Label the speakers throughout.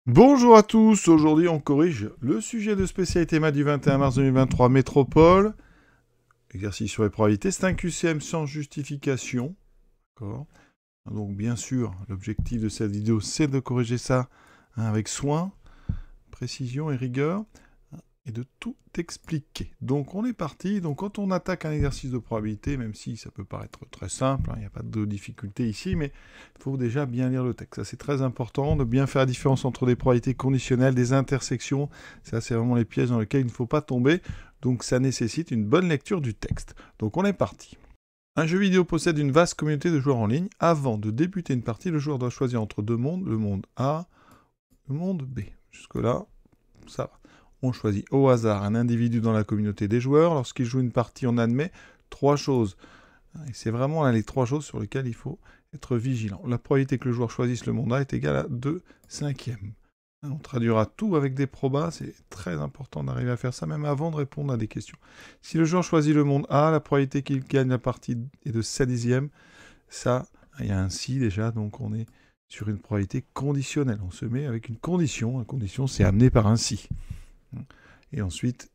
Speaker 1: Bonjour à tous, aujourd'hui on corrige le sujet de spécialité maths du 21 mars 2023, métropole, exercice sur les probabilités, c'est un QCM sans justification, d'accord. Donc bien sûr, l'objectif de cette vidéo c'est de corriger ça avec soin, précision et rigueur, et de tout expliquer. Donc on est parti, donc quand on attaque un exercice de probabilité, même si ça peut paraître très simple, il n'y a pas de difficulté ici, mais il faut déjà bien lire le texte. Ça c'est très important, de bien faire la différence entre des probabilités conditionnelles, des intersections, ça c'est vraiment les pièges dans lesquels il ne faut pas tomber, donc ça nécessite une bonne lecture du texte. Donc on est parti. Un jeu vidéo possède une vaste communauté de joueurs en ligne. Avant de débuter une partie, le joueur doit choisir entre deux mondes, le monde A, le monde B. Jusque-là, ça va. On choisit au hasard un individu dans la communauté des joueurs. Lorsqu'il joue une partie, on admet trois choses. Et c'est vraiment là les trois choses sur lesquelles il faut être vigilant. La probabilité que le joueur choisisse le monde A est égale à 2 cinquièmes. On traduira tout avec des probas, c'est très important d'arriver à faire ça même avant de répondre à des questions. Si le joueur choisit le monde A, la probabilité qu'il gagne la partie est de 7 dixièmes. Ça, il y a un si déjà, donc on est sur une probabilité conditionnelle. On se met avec une condition. La condition, c'est amené par un si. Et ensuite,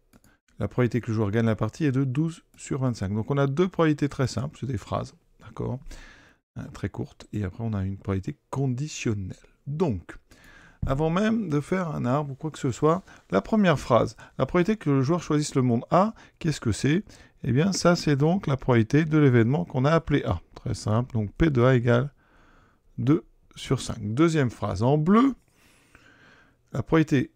Speaker 1: la probabilité que le joueur gagne la partie est de 12 sur 25. Donc on a deux probabilités très simples, c'est des phrases, d'accord, très courtes. Et après, on a une probabilité conditionnelle. Donc, avant même de faire un arbre ou quoi que ce soit, la première phrase, la probabilité que le joueur choisisse le monde A, qu'est-ce que c'est? Eh bien, ça, c'est donc la probabilité de l'événement qu'on a appelé A. Très simple, donc P de A égale 2 sur 5. Deuxième phrase, en bleu, la probabilité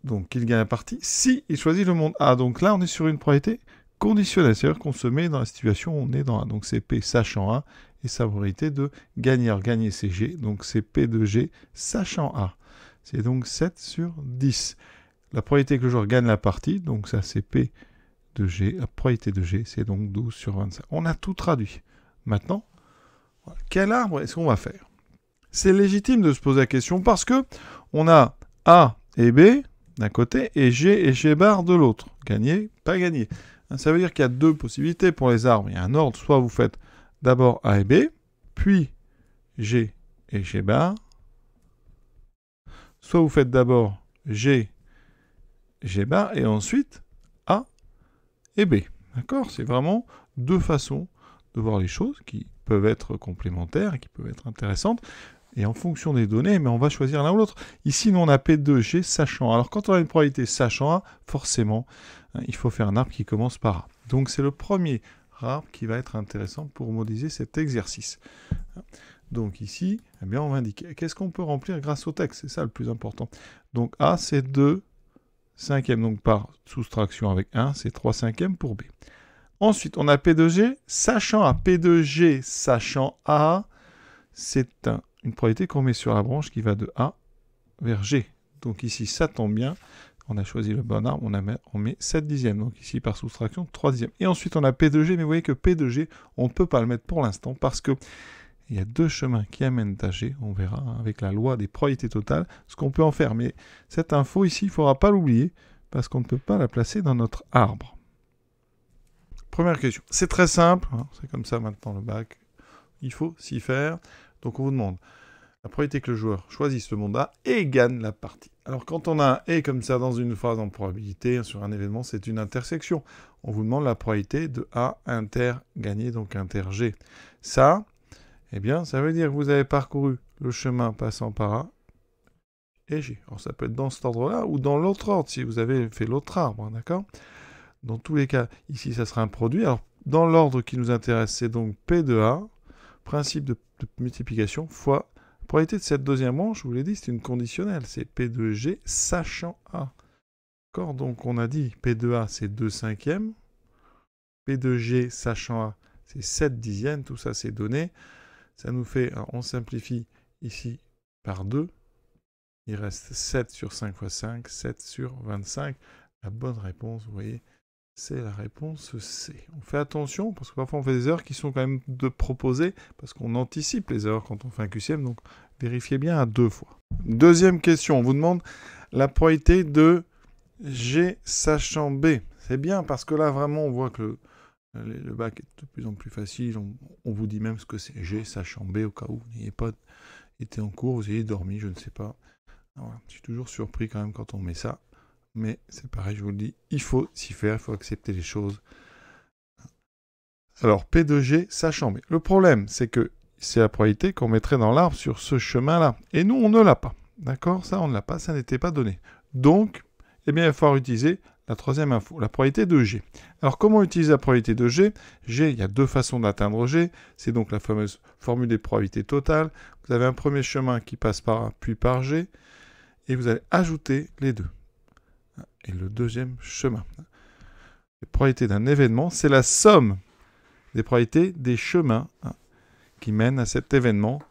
Speaker 1: donc qu'il gagne la partie si il choisit le monde A. Donc là, on est sur une probabilité conditionnelle, c'est-à-dire qu'on se met dans la situation où on est dans A. Donc c'est P sachant A, et sa probabilité de gagner. Alors gagner, c'est G, donc c'est P de G sachant A. C'est donc 7 sur 10. La probabilité que le joueur gagne la partie, donc ça c'est P de G, la probabilité de G, c'est donc 12 sur 25. On a tout traduit. Maintenant, quel arbre est-ce qu'on va faire? C'est légitime de se poser la question parce que on a A et B d'un côté et G et G bar de l'autre. Gagner, pas gagner. Ça veut dire qu'il y a deux possibilités pour les arbres. Il y a un ordre, soit vous faites d'abord A et B, puis G et G bar, soit vous faites d'abord G, G bar et ensuite A et B. D'accord? C'est vraiment deux façons de voir les choses qui peuvent être complémentaires et qui peuvent être intéressantes. Et en fonction des données, mais on va choisir l'un ou l'autre. Ici, nous, on a P2G sachant A. Alors, quand on a une probabilité sachant A, forcément, il faut faire un arbre qui commence par A. Donc, c'est le premier arbre qui va être intéressant pour modéliser cet exercice. Donc, ici, eh bien, on va indiquer. Qu'est-ce qu'on peut remplir grâce au texte? C'est ça le plus important. Donc, A, c'est 2 cinquièmes. Donc, par soustraction avec 1, c'est 3 cinquièmes pour B. Ensuite, on a P2G sachant A. P2G sachant A, c'est une probabilité qu'on met sur la branche qui va de A vers G. Donc ici, ça tombe bien. On a choisi le bon arbre, on met 7 dixièmes. Donc ici, par soustraction, 3 dixièmes. Et ensuite, on a P de G, mais vous voyez que P de G, on ne peut pas le mettre pour l'instant parce que il y a deux chemins qui amènent à G. On verra avec la loi des probabilités totales ce qu'on peut en faire. Mais cette info ici, il ne faudra pas l'oublier parce qu'on ne peut pas la placer dans notre arbre. Première question. C'est très simple. C'est comme ça maintenant le bac. Il faut s'y faire. Donc on vous demande la probabilité que le joueur choisisse le monde A et gagne la partie. Alors quand on a un et comme ça dans une phrase en probabilité sur un événement, c'est une intersection. On vous demande la probabilité de A inter gagner, donc inter G. Ça, eh bien, ça veut dire que vous avez parcouru le chemin passant par A et G. Alors ça peut être dans cet ordre-là ou dans l'autre ordre si vous avez fait l'autre arbre, d'accord? Dans tous les cas, ici ça sera un produit. Alors dans l'ordre qui nous intéresse, c'est donc P de A, principe de multiplication fois la probabilité de cette deuxième branche, je vous l'ai dit, c'est une conditionnelle, c'est P de G sachant A. D'accord? Donc on a dit P de A c'est 2 cinquièmes, P de G sachant A c'est 7 dixièmes, tout ça c'est donné. Ça nous fait, alors on simplifie ici par 2, il reste 7 sur 5 fois 5, 7 sur 25. La bonne réponse, vous voyez, c'est la réponse C. On fait attention, parce que parfois on fait des erreurs qui sont quand même de proposer, parce qu'on anticipe les erreurs quand on fait un QCM, donc vérifiez bien à deux fois. Deuxième question, on vous demande la probabilité de G sachant B. C'est bien, parce que là, vraiment, on voit que le bac est de plus en plus facile. On vous dit même ce que c'est G sachant B, au cas où vous n'ayez pas été en cours, vous ayez dormi, je ne sais pas. Voilà. Je suis toujours surpris quand même quand on met ça. Mais c'est pareil, je vous le dis, il faut s'y faire, il faut accepter les choses. Alors, P2G, sachant B. Le problème, c'est que c'est la probabilité qu'on mettrait dans l'arbre sur ce chemin-là. Et nous, on ne l'a pas. D'accord? Ça, on ne l'a pas, ça n'était pas donné. Donc, eh bien, il va falloir utiliser la troisième info, la probabilité de G. Alors, comment utiliser la probabilité de G? G, il y a deux façons d'atteindre G. C'est donc la fameuse formule des probabilités totales. Vous avez un premier chemin qui passe par A, puis par G. Et vous allez ajouter les deux. Et le deuxième chemin. La probabilité d'un événement, c'est la somme des probabilités des chemins qui mènent à cet événement.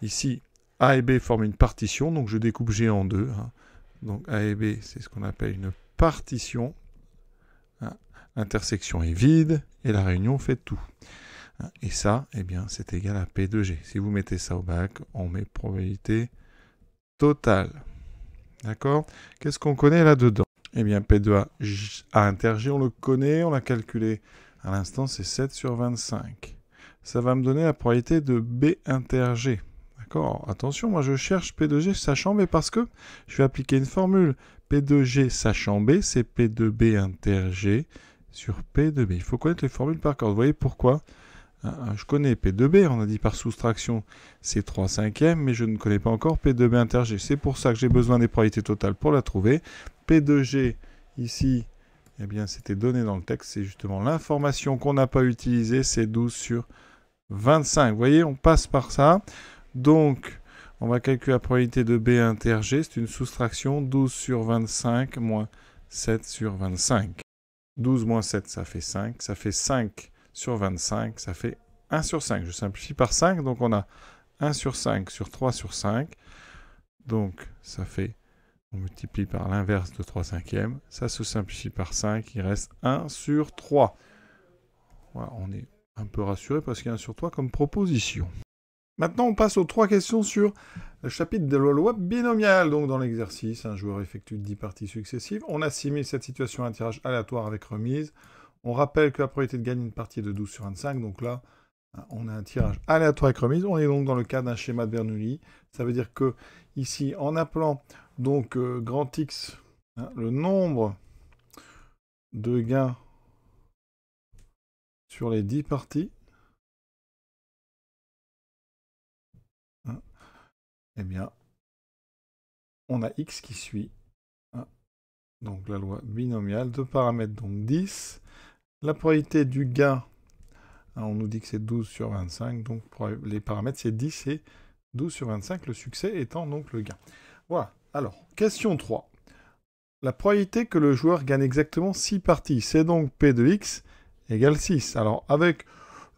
Speaker 1: Ici, A et B forment une partition, donc je découpe G en deux. Donc A et B, c'est ce qu'on appelle une partition. L'intersection est vide et la réunion fait tout. Et ça, eh bien, c'est égal à P de G. Si vous mettez ça au bac, on met probabilité totale. D'accord? Qu'est-ce qu'on connaît là-dedans? Eh bien, P de A inter G, on le connaît, on l'a calculé à l'instant, c'est 7 sur 25. Ça va me donner la probabilité de B inter G. D'accord? Attention, moi je cherche P de G sachant B parce que je vais appliquer une formule. P de G sachant B, c'est P de B inter G sur P de B. Il faut connaître les formules par cœur. Vous voyez pourquoi? Je connais P de B, on a dit par soustraction, c'est 3/5, mais je ne connais pas encore P de B inter G. C'est pour ça que j'ai besoin des probabilités totales pour la trouver. P de G, ici, eh bien, c'était donné dans le texte. C'est justement l'information qu'on n'a pas utilisée, c'est 12 sur 25. Vous voyez, on passe par ça. Donc, on va calculer la probabilité de B inter G. C'est une soustraction 12 sur 25 moins 7 sur 25. 12 moins 7, ça fait 5. Ça fait 5 sur 25, ça fait 1 sur 5. Je simplifie par 5, donc on a 1 sur 5 sur 3 sur 5. Donc, ça fait, on multiplie par l'inverse de 3/5. Ça se simplifie par 5, il reste 1 sur 3. Voilà, on est un peu rassuré parce qu'il y a 1 sur 3 comme proposition. Maintenant, on passe aux 3 questions sur le chapitre de la loi binomiale. Donc, dans l'exercice, un joueur effectue 10 parties successives. On assimile cette situation à un tirage aléatoire avec remise. On rappelle que la probabilité de gagner une partie est de 12 sur 25. Donc là, on a un tirage aléatoire avec remise. On est donc dans le cas d'un schéma de Bernoulli. Ça veut dire que ici, en appelant donc grand X, le nombre de gains sur les 10 parties, eh bien, on a X qui suit. Donc la loi binomiale, deux paramètres, donc 10. La probabilité du gain, on nous dit que c'est 12 sur 25, donc les paramètres c'est 10 et 12 sur 25, le succès étant donc le gain. Voilà, alors, question 3. La probabilité que le joueur gagne exactement 6 parties, c'est donc P de X égale 6. Alors, avec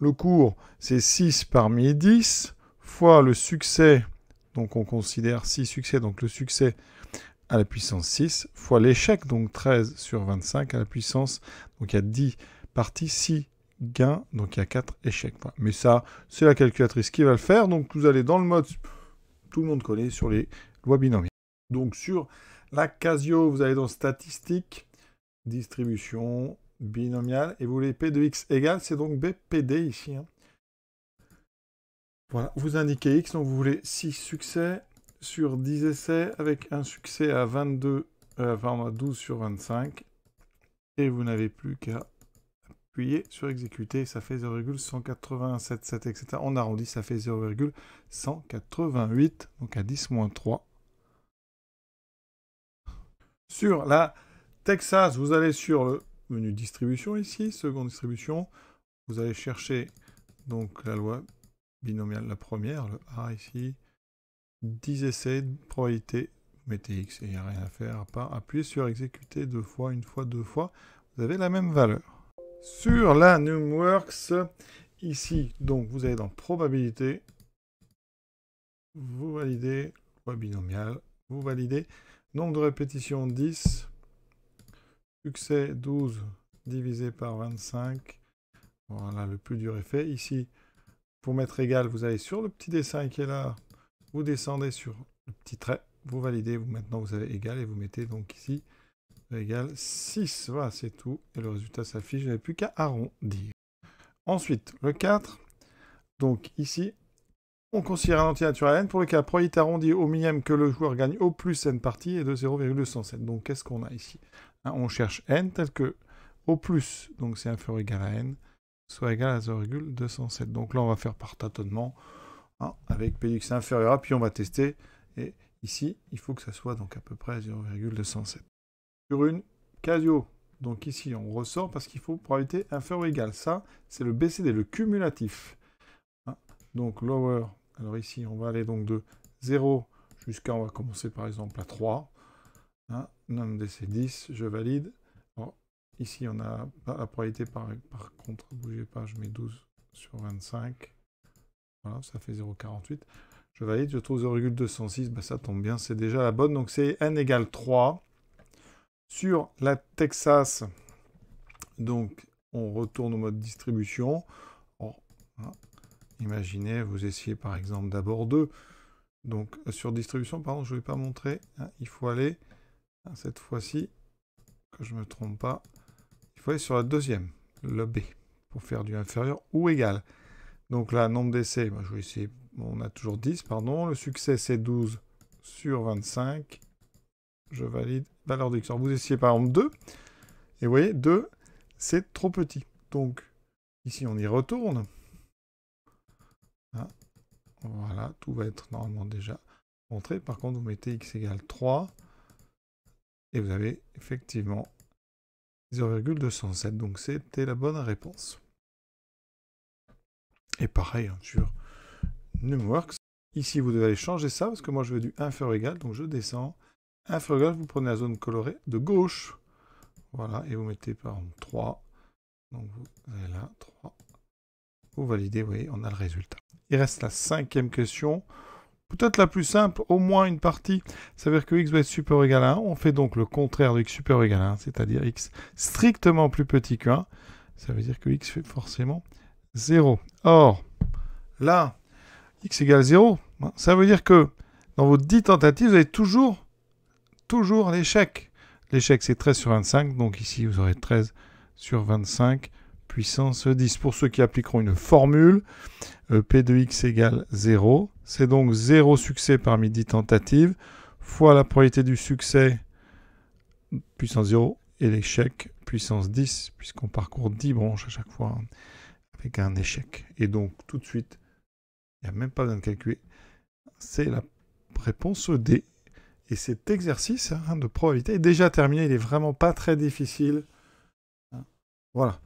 Speaker 1: le cours, c'est 6 parmi 10, fois le succès, donc on considère 6 succès, donc le succès à la puissance 6, fois l'échec, donc 13 sur 25 à la puissance, donc il y a 10 parties, 6 gains, donc il y a 4 échecs. Voilà. Mais ça, c'est la calculatrice qui va le faire, donc vous allez dans le mode, tout le monde connaît, sur les lois binomiales. Donc sur la Casio, vous allez dans statistiques, distribution binomiale, et vous voulez P de X égale, c'est donc BPD ici. Voilà, vous indiquez X, donc vous voulez 6 succès sur 10 essais avec un succès à 12 sur 25. Et vous n'avez plus qu'à appuyer sur exécuter, ça fait 0,1877, etc. On arrondit, ça fait 0,188, donc à 10-3. Sur la Texas, vous allez sur le menu distribution ici, seconde distribution. Vous allez chercher donc la loi binomiale, la première, le A ici. 10 essais, probabilité, vous mettez X et il n'y a rien à faire à part appuyer sur exécuter 2 fois, 1 fois, 2 fois, vous avez la même valeur. Sur la NumWorks, ici, donc vous allez dans probabilité, vous validez, loi binomiale, vous validez, nombre de répétitions 10, succès 12 divisé par 25, voilà, le plus dur est fait. Ici, pour mettre égal, vous allez sur le petit dessin qui est là, vous descendez sur le petit trait, vous validez, maintenant vous avez égal et vous mettez donc ici égal 6. Voilà, c'est tout. Et le résultat s'affiche, je n'avais plus qu'à arrondir. Ensuite, le 4. Donc ici, On considère un entier naturel n pour lequel la probabilité arrondie au millième que le joueur gagne au plus n parties est de 0,207. Donc qu'est-ce qu'on a ici? On cherche n tel que au plus, donc c'est inférieur ou égal à n, soit égal à 0,207. Donc là, on va faire par tâtonnement, avec p de x inférieur à, puis on va tester. Et ici, il faut que ça soit donc à peu près 0,207. Sur une Casio, donc ici, on ressort parce qu'il faut probabilité inférieure ou égale. Ça, c'est le BCD, le cumulatif. Donc lower, alors ici, on va aller donc de 0 jusqu'à, on va commencer par exemple à 3. Nom DC 10, je valide. Alors, ici, on a la probabilité par contre, bougez pas, je mets 12 sur 25. Voilà, ça fait 0,48. Je valide, je trouve 0,206, bah, ça tombe bien, c'est déjà la bonne. Donc c'est n égale 3. Sur la Texas, donc on retourne au mode distribution. Imaginez, vous essayez par exemple d'abord 2. Donc sur distribution, pardon, je ne vais pas montrer. Il faut aller, cette fois-ci, que je ne me trompe pas, il faut aller sur la deuxième, le B, pour faire du inférieur ou égal. Donc là, nombre d'essais, je vais essayer, on a toujours 10, pardon. Le succès, c'est 12 sur 25. Je valide. Valeur de x. Alors vous essayez par exemple 2. Et vous voyez, 2, c'est trop petit. Donc, ici, on y retourne. Voilà, tout va être normalement déjà montré. Par contre, vous mettez x égale 3. Et vous avez effectivement 0,207. Donc, c'était la bonne réponse. Et pareil, sur Numworks. Ici, vous devez aller changer ça, parce que moi, je veux du inférieur égal. Donc, je descends. Inférieur égal, vous prenez la zone colorée de gauche. Voilà, et vous mettez par exemple 3. Donc, vous avez là 3. Vous validez, vous voyez, on a le résultat. Il reste la 5e question. Peut-être la plus simple, au moins une partie. Ça veut dire que x va être supérieur ou égal à 1. On fait donc le contraire de x supérieur ou égal à 1, c'est-à-dire x strictement plus petit que 1. Ça veut dire que x fait forcément 0. Or, là, x égale 0. Ça veut dire que dans vos 10 tentatives, vous avez toujours l'échec. L'échec, c'est 13 sur 25. Donc ici, vous aurez 13 sur 25 puissance 10. Pour ceux qui appliqueront une formule, P de x égale 0. C'est donc 0 succès parmi 10 tentatives, fois la probabilité du succès, puissance 0, et l'échec, puissance 10, puisqu'on parcourt 10 branches à chaque fois avec un échec. Et donc, tout de suite, il n'y a même pas besoin de calculer. C'est la réponse D. Et cet exercice de probabilité est déjà terminé. Il n'est vraiment pas très difficile. Voilà.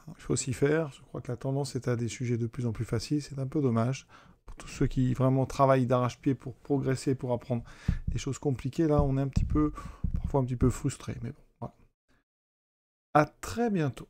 Speaker 1: Il faut s'y faire. Je crois que la tendance est à des sujets de plus en plus faciles. C'est un peu dommage. Pour tous ceux qui vraiment travaillent d'arrache-pied pour progresser, pour apprendre des choses compliquées, là, on est parfois un petit peu frustré. Mais bon, voilà. À très bientôt.